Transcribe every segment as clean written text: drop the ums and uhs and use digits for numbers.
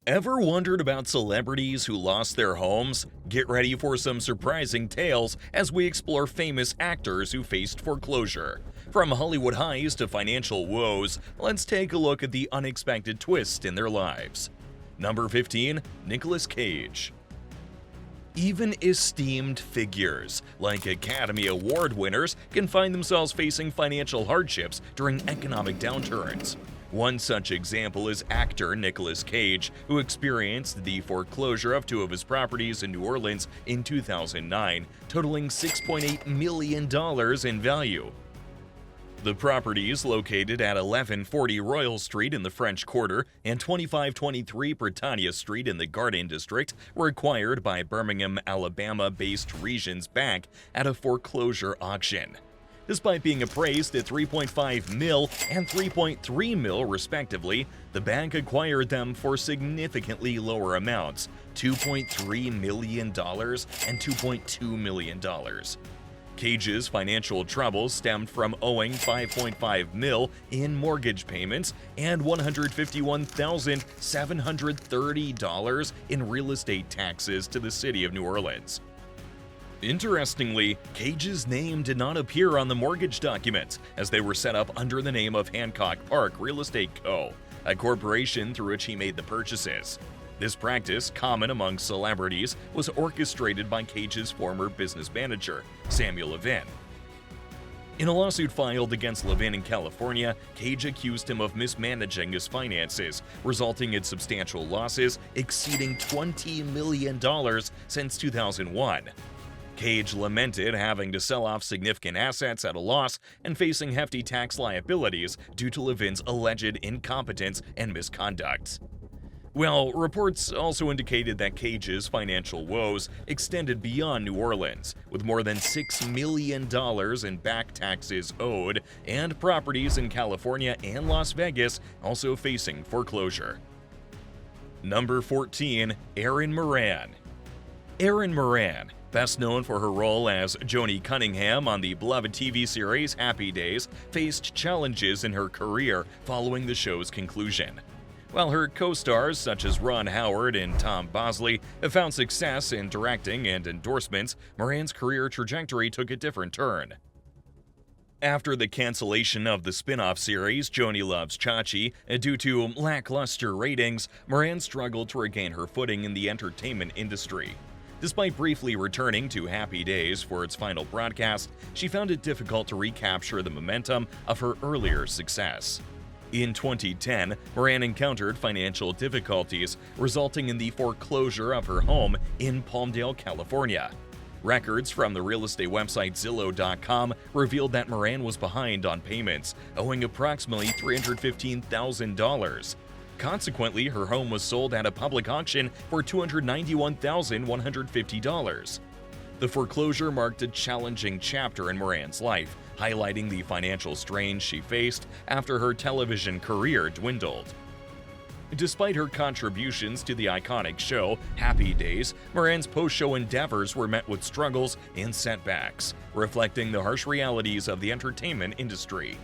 Ever wondered about celebrities who lost their homes? Get ready for some surprising tales as we explore famous actors who faced foreclosure. From Hollywood highs to financial woes, let's take a look at the unexpected twist in their lives. Number 15. Nicolas Cage. Even esteemed figures, like Academy Award winners, can find themselves facing financial hardships during economic downturns. One such example is actor Nicolas Cage, who experienced the foreclosure of two of his properties in New Orleans in 2009, totaling $6.8 million in value. The properties, located at 1140 Royal Street in the French Quarter and 2523 Britannia Street in the Garden District, were acquired by Birmingham, Alabama-based Regions Bank at a foreclosure auction. Despite being appraised at $3.5 mil and $3.3 mil respectively, the bank acquired them for significantly lower amounts, $2.3 million and $2.2 million. Cage's financial troubles stemmed from owing $5.5 mil in mortgage payments and $151,730 in real estate taxes to the city of New Orleans. Interestingly, Cage's name did not appear on the mortgage documents, as they were set up under the name of Hancock Park Real Estate Co., a corporation through which he made the purchases. This practice, common among celebrities, was orchestrated by Cage's former business manager, Samuel Levin. In a lawsuit filed against Levin in California, Cage accused him of mismanaging his finances, resulting in substantial losses exceeding $20 million since 2001. Cage lamented having to sell off significant assets at a loss and facing hefty tax liabilities due to Levin's alleged incompetence and misconduct. Well, reports also indicated that Cage's financial woes extended beyond New Orleans, with more than $6 million in back taxes owed, and properties in California and Las Vegas also facing foreclosure. Number 14. Erin Moran. Erin Moran, best known for her role as Joni Cunningham on the beloved TV series Happy Days, faced challenges in her career following the show's conclusion. While her co-stars such as Ron Howard and Tom Bosley have found success in directing and endorsements, Moran's career trajectory took a different turn. After the cancellation of the spin-off series Joni Loves Chachi due to lackluster ratings, Moran struggled to regain her footing in the entertainment industry. Despite briefly returning to Happy Days for its final broadcast, she found it difficult to recapture the momentum of her earlier success. In 2010, Moran encountered financial difficulties, resulting in the foreclosure of her home in Palmdale, California. Records from the real estate website Zillow.com revealed that Moran was behind on payments, owing approximately $315,000. Consequently, her home was sold at a public auction for $291,150. The foreclosure marked a challenging chapter in Moran's life, highlighting the financial strain she faced after her television career dwindled. Despite her contributions to the iconic show Happy Days, Moran's post-show endeavors were met with struggles and setbacks, reflecting the harsh realities of the entertainment industry.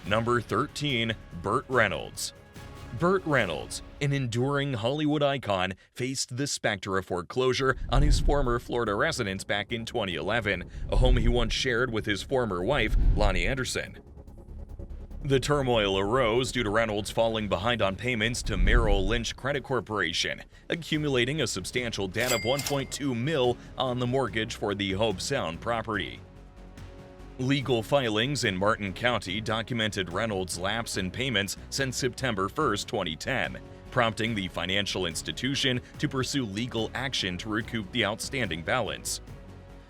Number 13. Burt Reynolds. Burt Reynolds, an enduring Hollywood icon, faced the specter of foreclosure on his former Florida residence back in 2011, a home he once shared with his former wife, Lonnie Anderson. The turmoil arose due to Reynolds falling behind on payments to Merrill Lynch Credit Corporation, accumulating a substantial debt of $1.2 mil on the mortgage for the Hobe Sound property. Legal filings in Martin County documented Reynolds' lapse in payments since September 1, 2010, prompting the financial institution to pursue legal action to recoup the outstanding balance.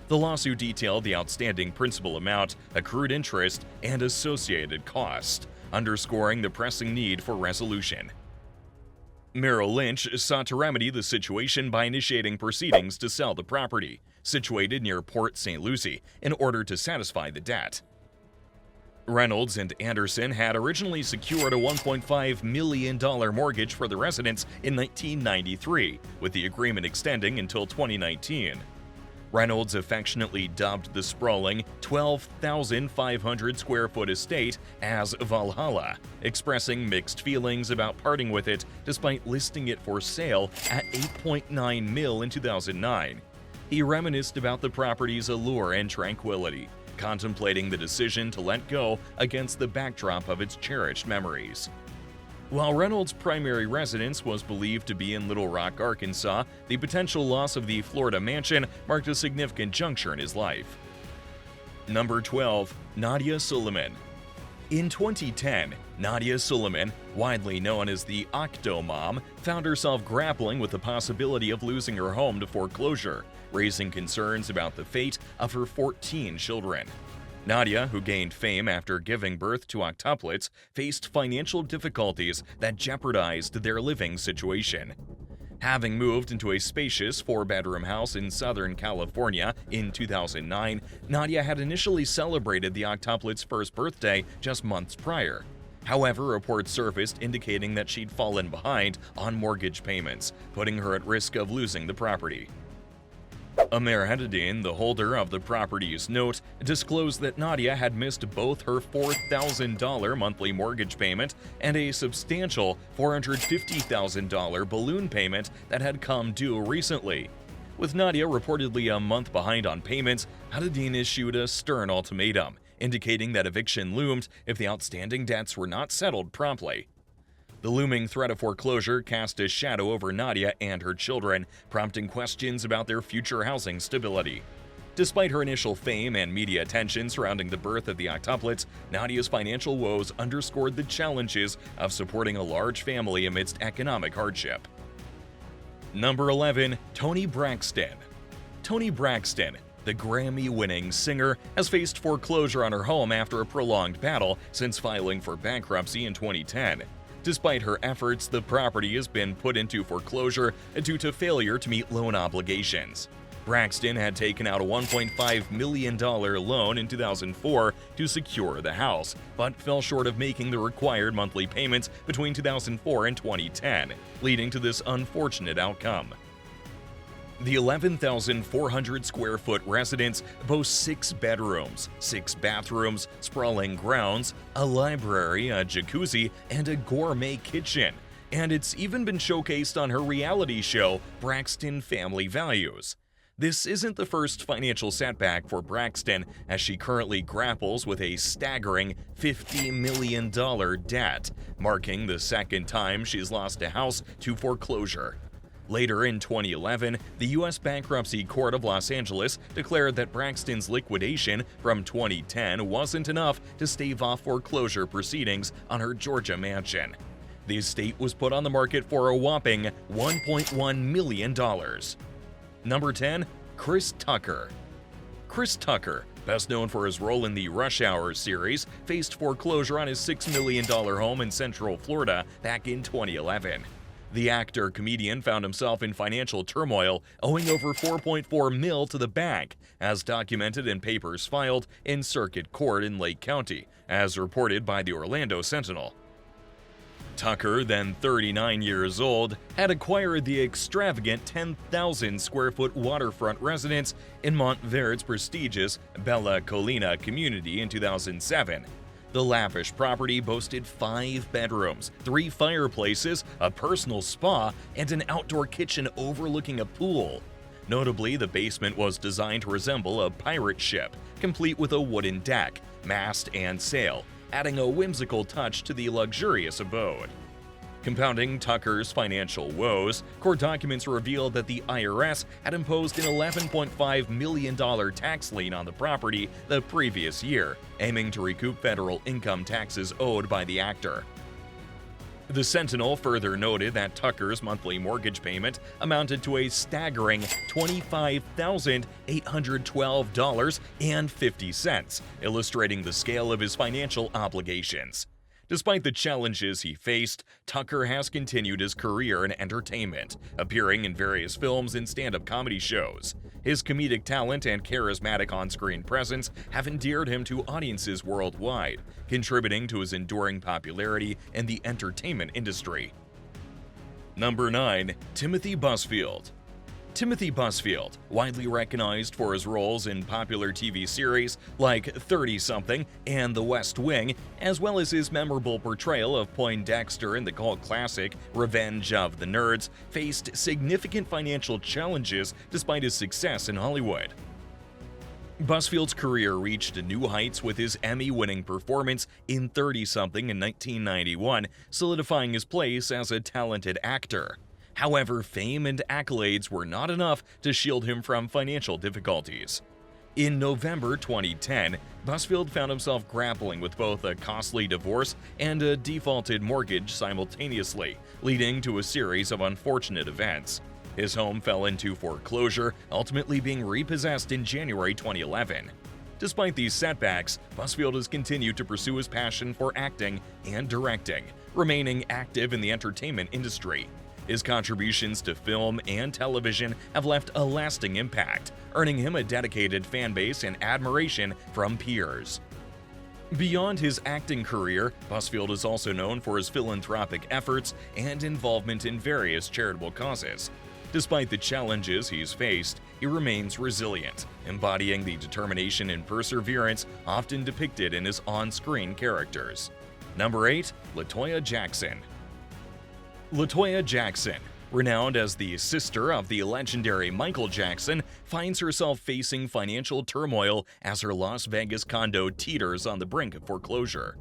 The lawsuit detailed the outstanding principal amount, accrued interest, and associated costs, underscoring the pressing need for resolution. Merrill Lynch sought to remedy the situation by initiating proceedings to sell the property, situated near Port St. Lucie, in order to satisfy the debt. Reynolds and Anderson had originally secured a $1.5 million mortgage for the residence in 1993, with the agreement extending until 2019. Reynolds affectionately dubbed the sprawling 12,500 square foot estate as Valhalla, expressing mixed feelings about parting with it despite listing it for sale at $8.9 million in 2009. He reminisced about the property's allure and tranquility, contemplating the decision to let go against the backdrop of its cherished memories. While Reynolds' primary residence was believed to be in Little Rock, Arkansas, the potential loss of the Florida mansion marked a significant juncture in his life. Number 12. Nadia Suleiman. In 2010, Nadia Suleiman, widely known as the Octo Mom, found herself grappling with the possibility of losing her home to foreclosure, raising concerns about the fate of her 14 children. Nadia, who gained fame after giving birth to octuplets, faced financial difficulties that jeopardized their living situation. Having moved into a spacious four-bedroom house in Southern California in 2009, Nadia had initially celebrated the octuplets' first birthday just months prior. However, reports surfaced indicating that she'd fallen behind on mortgage payments, putting her at risk of losing the property. Amer Hedadin, the holder of the property's note, disclosed that Nadia had missed both her $4,000 monthly mortgage payment and a substantial $450,000 balloon payment that had come due recently. With Nadia reportedly a month behind on payments, Hedadin issued a stern ultimatum, indicating that eviction loomed if the outstanding debts were not settled promptly. The looming threat of foreclosure cast a shadow over Nadia and her children, prompting questions about their future housing stability. Despite her initial fame and media attention surrounding the birth of the octuplets, Nadia's financial woes underscored the challenges of supporting a large family amidst economic hardship. Number 11. Toni Braxton. Toni Braxton, the Grammy-winning singer, has faced foreclosure on her home after a prolonged battle since filing for bankruptcy in 2010. Despite her efforts, the property has been put into foreclosure due to failure to meet loan obligations. Braxton had taken out a $1.5 million loan in 2004 to secure the house, but fell short of making the required monthly payments between 2004 and 2010, leading to this unfortunate outcome. The 11,400 square foot residence boasts 6 bedrooms, 6 bathrooms, sprawling grounds, a library, a jacuzzi, and a gourmet kitchen. And it's even been showcased on her reality show, Braxton Family Values. This isn't the first financial setback for Braxton, as she currently grapples with a staggering $50 million debt, marking the second time she's lost a house to foreclosure. Later in 2011, the U.S. Bankruptcy Court of Los Angeles declared that Braxton's liquidation from 2010 wasn't enough to stave off foreclosure proceedings on her Georgia mansion. The estate was put on the market for a whopping $1.1 million. Number 10. Chris Tucker. Chris Tucker, best known for his role in the Rush Hour series, faced foreclosure on his $6 million home in Central Florida back in 2011. The actor-comedian found himself in financial turmoil, owing over $4.4 million to the bank, as documented in papers filed in circuit court in Lake County, as reported by the Orlando Sentinel. Tucker, then 39 years old, had acquired the extravagant 10,000 square foot waterfront residence in Montverde's prestigious Bella Colina community in 2007. The lavish property boasted 5 bedrooms, 3 fireplaces, a personal spa, and an outdoor kitchen overlooking a pool. Notably, the basement was designed to resemble a pirate ship, complete with a wooden deck, mast, and sail, adding a whimsical touch to the luxurious abode. Compounding Tucker's financial woes, court documents revealed that the IRS had imposed an $11.5 million tax lien on the property the previous year, aiming to recoup federal income taxes owed by the actor. The Sentinel further noted that Tucker's monthly mortgage payment amounted to a staggering $25,812.50, illustrating the scale of his financial obligations. Despite the challenges he faced, Tucker has continued his career in entertainment, appearing in various films and stand-up comedy shows. His comedic talent and charismatic on-screen presence have endeared him to audiences worldwide, contributing to his enduring popularity in the entertainment industry. Number 9. Timothy Busfield. Timothy Busfield, widely recognized for his roles in popular TV series like 30-something and The West Wing, as well as his memorable portrayal of Poindexter in the cult classic Revenge of the Nerds, faced significant financial challenges despite his success in Hollywood. Busfield's career reached new heights with his Emmy-winning performance in 30-something in 1991, solidifying his place as a talented actor. However, fame and accolades were not enough to shield him from financial difficulties. In November 2010, Busfield found himself grappling with both a costly divorce and a defaulted mortgage simultaneously, leading to a series of unfortunate events. His home fell into foreclosure, ultimately being repossessed in January 2011. Despite these setbacks, Busfield has continued to pursue his passion for acting and directing, remaining active in the entertainment industry. His contributions to film and television have left a lasting impact, earning him a dedicated fan base and admiration from peers. Beyond his acting career, Busfield is also known for his philanthropic efforts and involvement in various charitable causes. Despite the challenges he's faced, he remains resilient, embodying the determination and perseverance often depicted in his on-screen characters. Number 8. LaToya Jackson. LaToya Jackson, renowned as the sister of the legendary Michael Jackson, finds herself facing financial turmoil as her Las Vegas condo teeters on the brink of foreclosure.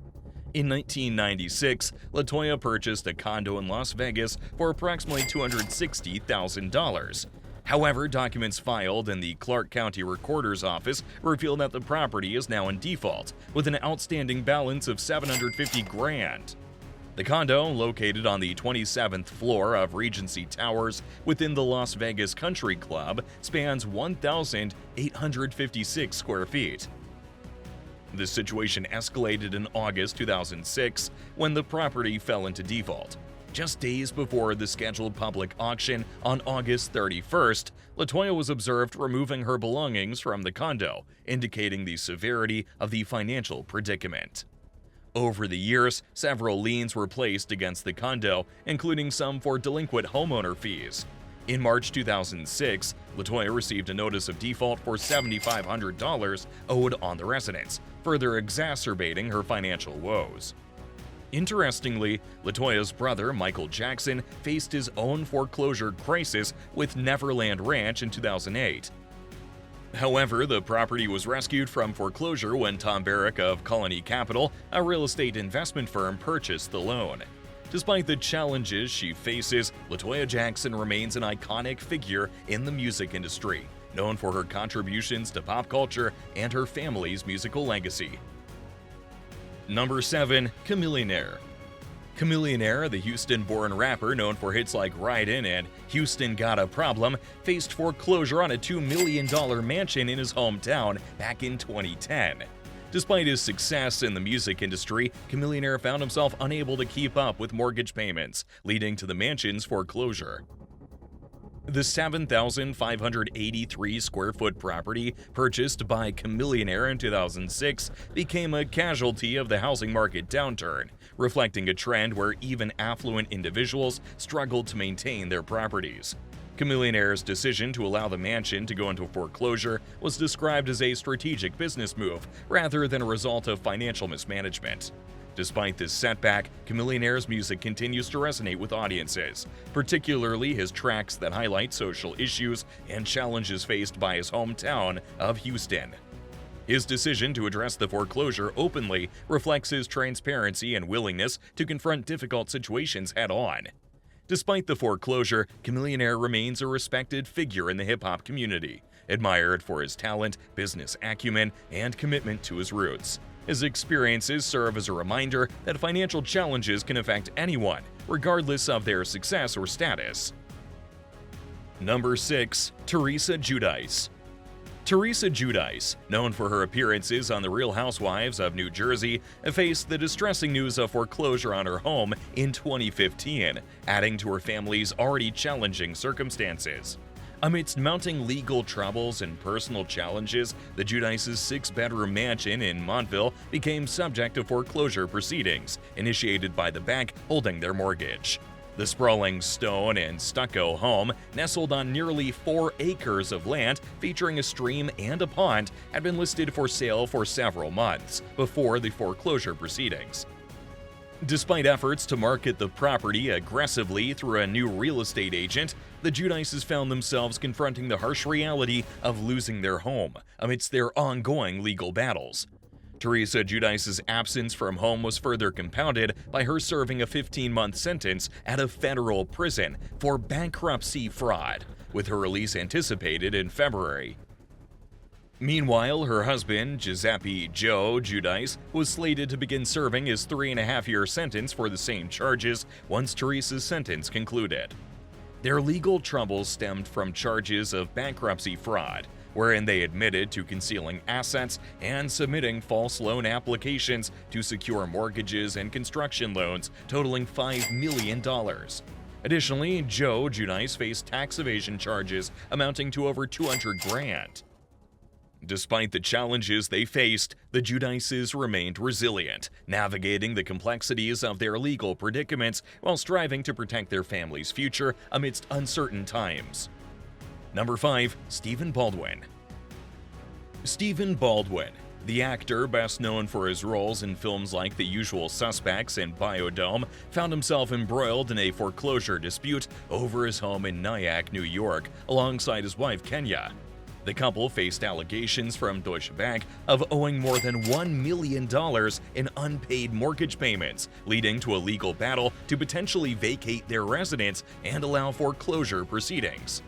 In 1996, LaToya purchased a condo in Las Vegas for approximately $260,000. However, documents filed in the Clark County Recorder's Office reveal that the property is now in default, with an outstanding balance of $750,000. The condo, located on the 27th floor of Regency Towers within the Las Vegas Country Club, spans 1,856 square feet. This situation escalated in August 2006 when the property fell into default. Just days before the scheduled public auction on August 31st, LaToya was observed removing her belongings from the condo, indicating the severity of the financial predicament. Over the years, several liens were placed against the condo, including some for delinquent homeowner fees. In March 2006, LaToya received a notice of default for $7,500 owed on the residence, further exacerbating her financial woes. Interestingly, LaToya's brother, Michael Jackson, faced his own foreclosure crisis with Neverland Ranch in 2008. However, the property was rescued from foreclosure when Tom Barrack of Colony Capital, a real estate investment firm, purchased the loan. Despite the challenges she faces, LaToya Jackson remains an iconic figure in the music industry, known for her contributions to pop culture and her family's musical legacy. Number 7. Millionaire. Millionaire, the Houston-born rapper known for hits like Ridin' and Houston Got a Problem, faced foreclosure on a $2 million mansion in his hometown back in 2010. Despite his success in the music industry, Millionaire found himself unable to keep up with mortgage payments, leading to the mansion's foreclosure. The 7,583 square foot property purchased by Millionaire in 2006 became a casualty of the housing market downturn, reflecting a trend where even affluent individuals struggled to maintain their properties. Millionaire's decision to allow the mansion to go into foreclosure was described as a strategic business move rather than a result of financial mismanagement. Despite this setback, Millionaire's music continues to resonate with audiences, particularly his tracks that highlight social issues and challenges faced by his hometown of Houston. His decision to address the foreclosure openly reflects his transparency and willingness to confront difficult situations head-on. Despite the foreclosure, Millionaire remains a respected figure in the hip-hop community, admired for his talent, business acumen, and commitment to his roots. His experiences serve as a reminder that financial challenges can affect anyone, regardless of their success or status. Number 6. Teresa Giudice. Teresa Giudice, known for her appearances on The Real Housewives of New Jersey, faced the distressing news of foreclosure on her home in 2015, adding to her family's already challenging circumstances. Amidst mounting legal troubles and personal challenges, the Giudices' 6-bedroom mansion in Montville became subject to foreclosure proceedings, initiated by the bank holding their mortgage. The sprawling stone and stucco home, nestled on nearly 4 acres of land featuring a stream and a pond, had been listed for sale for several months before the foreclosure proceedings. Despite efforts to market the property aggressively through a new real estate agent, the Giudices found themselves confronting the harsh reality of losing their home amidst their ongoing legal battles. Teresa Giudice's absence from home was further compounded by her serving a 15-month sentence at a federal prison for bankruptcy fraud, with her release anticipated in February. Meanwhile, her husband, Giuseppe Joe Giudice, was slated to begin serving his 3.5-year sentence for the same charges once Teresa's sentence concluded. Their legal troubles stemmed from charges of bankruptcy fraud, wherein they admitted to concealing assets and submitting false loan applications to secure mortgages and construction loans totaling $5 million. Additionally, Joe Giudice faced tax evasion charges amounting to over $200,000. Despite the challenges they faced, the Giudices remained resilient, navigating the complexities of their legal predicaments while striving to protect their family's future amidst uncertain times. Number 5. Stephen Baldwin. Stephen Baldwin, the actor best known for his roles in films like The Usual Suspects and Biodome, found himself embroiled in a foreclosure dispute over his home in Nyack, New York, alongside his wife Kenya. The couple faced allegations from Deutsche Bank of owing more than $1 million in unpaid mortgage payments, leading to a legal battle to potentially vacate their residence and allow foreclosure proceedings.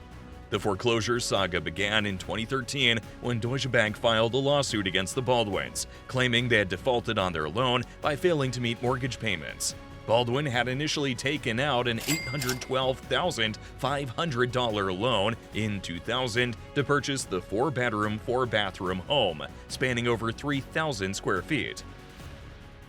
The foreclosure saga began in 2013 when Deutsche Bank filed a lawsuit against the Baldwins, claiming they had defaulted on their loan by failing to meet mortgage payments. Baldwin had initially taken out an $812,500 loan in 2000 to purchase the 4-bedroom, 4-bathroom home, spanning over 3,000 square feet.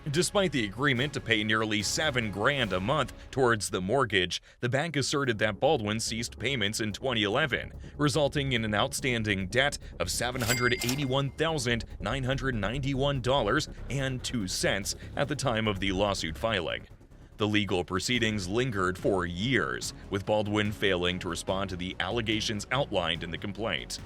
Despite the agreement to pay nearly $7,000 a month towards the mortgage, the bank asserted that Baldwin ceased payments in 2011, resulting in an outstanding debt of $781,991.02 at the time of the lawsuit filing. The legal proceedings lingered for years, with Baldwin failing to respond to the allegations outlined in the complaint.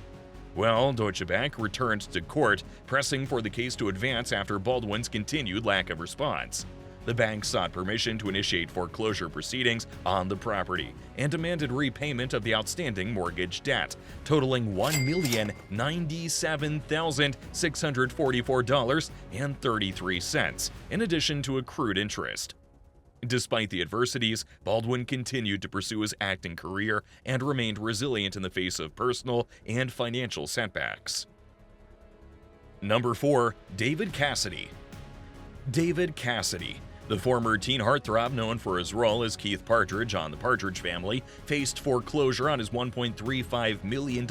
Well, Deutsche Bank returned to court, pressing for the case to advance after Baldwin's continued lack of response. The bank sought permission to initiate foreclosure proceedings on the property and demanded repayment of the outstanding mortgage debt, totaling $1,097,644.33, in addition to accrued interest. Despite the adversities, Baldwin continued to pursue his acting career and remained resilient in the face of personal and financial setbacks. Number 4. David Cassidy. David Cassidy, the former teen heartthrob known for his role as Keith Partridge on The Partridge Family, faced foreclosure on his $1.35 million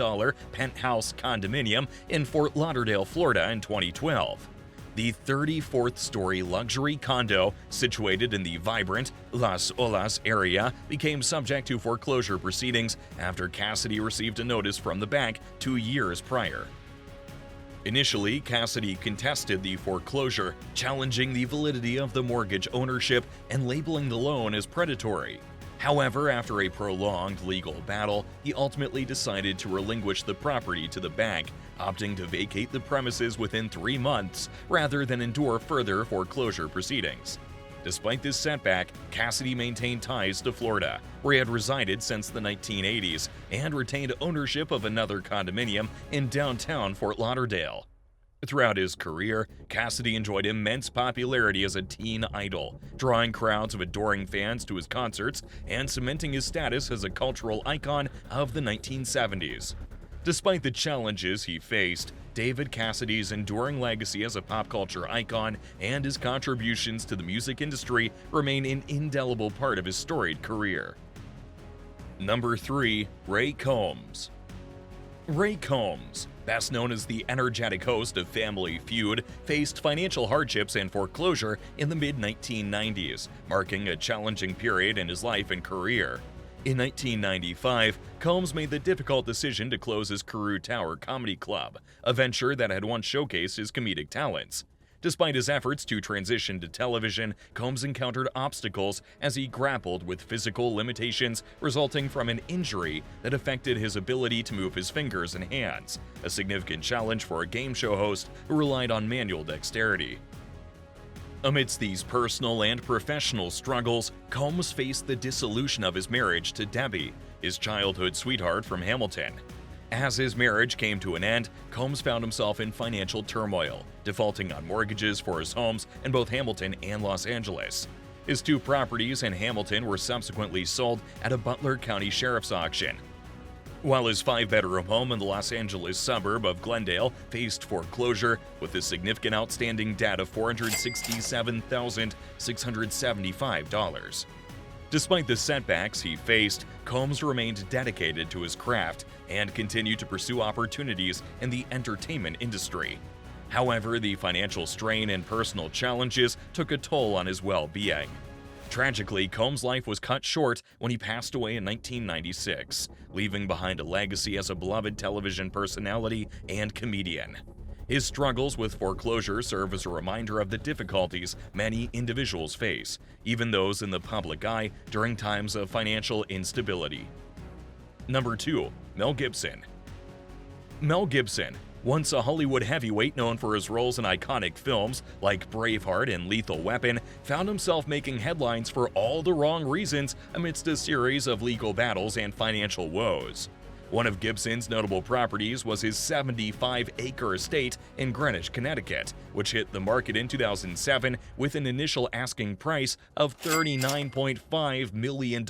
penthouse condominium in Fort Lauderdale, Florida in 2012. The 34th-story luxury condo, situated in the vibrant Las Olas area, became subject to foreclosure proceedings after Cassidy received a notice from the bank 2 years prior. Initially, Cassidy contested the foreclosure, challenging the validity of the mortgage ownership and labeling the loan as predatory. However, after a prolonged legal battle, he ultimately decided to relinquish the property to the bank, opting to vacate the premises within 3 months rather than endure further foreclosure proceedings. Despite this setback, Cassidy maintained ties to Florida, where he had resided since the 1980s, and retained ownership of another condominium in downtown Fort Lauderdale. Throughout his career, Cassidy enjoyed immense popularity as a teen idol, drawing crowds of adoring fans to his concerts and cementing his status as a cultural icon of the 1970s. Despite the challenges he faced, David Cassidy's enduring legacy as a pop culture icon and his contributions to the music industry remain an indelible part of his storied career. Number 3. Ray Combs. Ray Combs, best known as the energetic host of Family Feud, faced financial hardships and foreclosure in the mid-1990s, marking a challenging period in his life and career. In 1995, Combs made the difficult decision to close his Carew Tower Comedy Club, a venture that had once showcased his comedic talents. Despite his efforts to transition to television, Combs encountered obstacles as he grappled with physical limitations resulting from an injury that affected his ability to move his fingers and hands, a significant challenge for a game show host who relied on manual dexterity. Amidst these personal and professional struggles, Combs faced the dissolution of his marriage to Debbie, his childhood sweetheart from Hamilton. As his marriage came to an end, Combs found himself in financial turmoil, defaulting on mortgages for his homes in both Hamilton and Los Angeles. His 2 properties in Hamilton were subsequently sold at a Butler County Sheriff's auction, while his 5-bedroom home in the Los Angeles suburb of Glendale faced foreclosure with a significant outstanding debt of $467,675. Despite the setbacks he faced, Combs remained dedicated to his craft and continued to pursue opportunities in the entertainment industry. However, the financial strain and personal challenges took a toll on his well-being. Tragically, Combs' life was cut short when he passed away in 1996, leaving behind a legacy as a beloved television personality and comedian. His struggles with foreclosure serve as a reminder of the difficulties many individuals face, even those in the public eye, during times of financial instability. Number 2. Mel Gibson. Mel Gibson, once a Hollywood heavyweight known for his roles in iconic films like Braveheart and Lethal Weapon, found himself making headlines for all the wrong reasons amidst a series of legal battles and financial woes. One of Gibson's notable properties was his 75-acre estate in Greenwich, Connecticut, which hit the market in 2007 with an initial asking price of $39.5 million.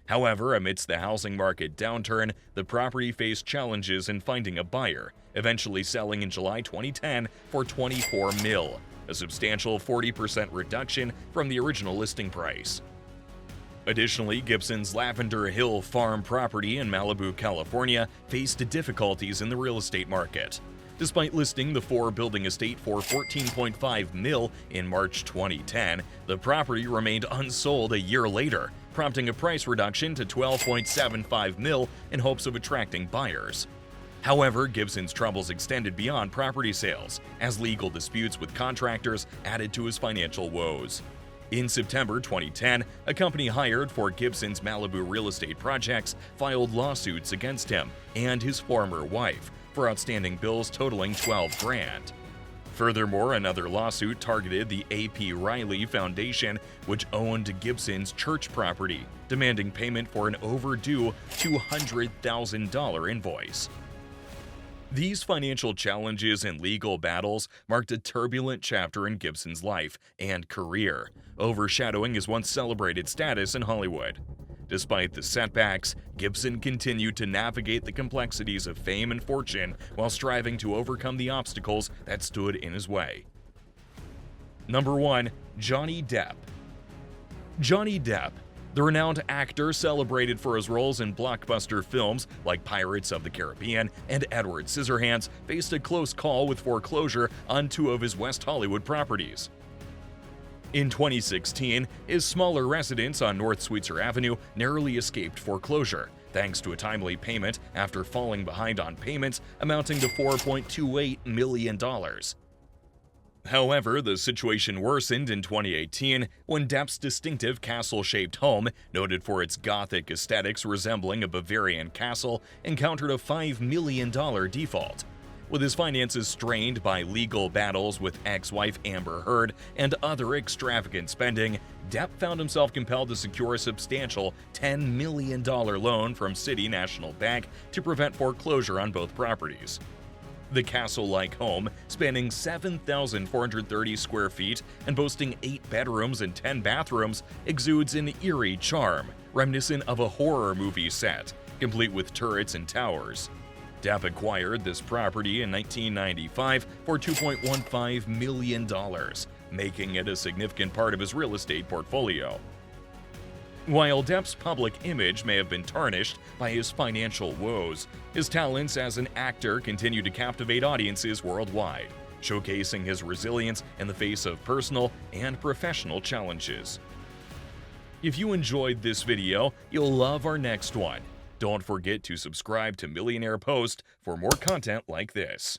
However, amidst the housing market downturn, the property faced challenges in finding a buyer, eventually selling in July 2010 for $24 million, a substantial 40% reduction from the original listing price. Additionally, Gibson's Lavender Hill Farm property in Malibu, California, faced difficulties in the real estate market. Despite listing the 4-building estate for $14.5 million in March 2010, the property remained unsold a year later, prompting a price reduction to $12.75 million in hopes of attracting buyers. However, Gibson's troubles extended beyond property sales, as legal disputes with contractors added to his financial woes. In September 2010, a company hired for Gibson's Malibu real estate projects filed lawsuits against him and his former wife for outstanding bills totaling $12 grand. Furthermore, another lawsuit targeted the A.P. Riley Foundation, which owned Gibson's church property, demanding payment for an overdue $200,000 invoice. These financial challenges and legal battles marked a turbulent chapter in Gibson's life and career, overshadowing his once celebrated status in Hollywood. Despite the setbacks, Gibson continued to navigate the complexities of fame and fortune while striving to overcome the obstacles that stood in his way. Number 1. Johnny Depp. Johnny Depp, the renowned actor celebrated for his roles in blockbuster films like Pirates of the Caribbean and Edward Scissorhands, faced a close call with foreclosure on 2 of his West Hollywood properties. In 2016, his smaller residence on North Sweetser Avenue narrowly escaped foreclosure, thanks to a timely payment after falling behind on payments amounting to $4.28 million. However, the situation worsened in 2018 when Depp's distinctive castle-shaped home, noted for its Gothic aesthetics resembling a Bavarian castle, encountered a $5 million default. With his finances strained by legal battles with ex-wife Amber Heard and other extravagant spending, Depp found himself compelled to secure a substantial $10 million loan from City National Bank to prevent foreclosure on both properties. The castle-like home, spanning 7,430 square feet and boasting 8 bedrooms and 10 bathrooms, exudes an eerie charm, reminiscent of a horror movie set, complete with turrets and towers. Depp acquired this property in 1995 for $2.15 million, making it a significant part of his real estate portfolio. While Depp's public image may have been tarnished by his financial woes, his talents as an actor continue to captivate audiences worldwide, showcasing his resilience in the face of personal and professional challenges. If you enjoyed this video, you'll love our next one. Don't forget to subscribe to Millionaire Post for more content like this.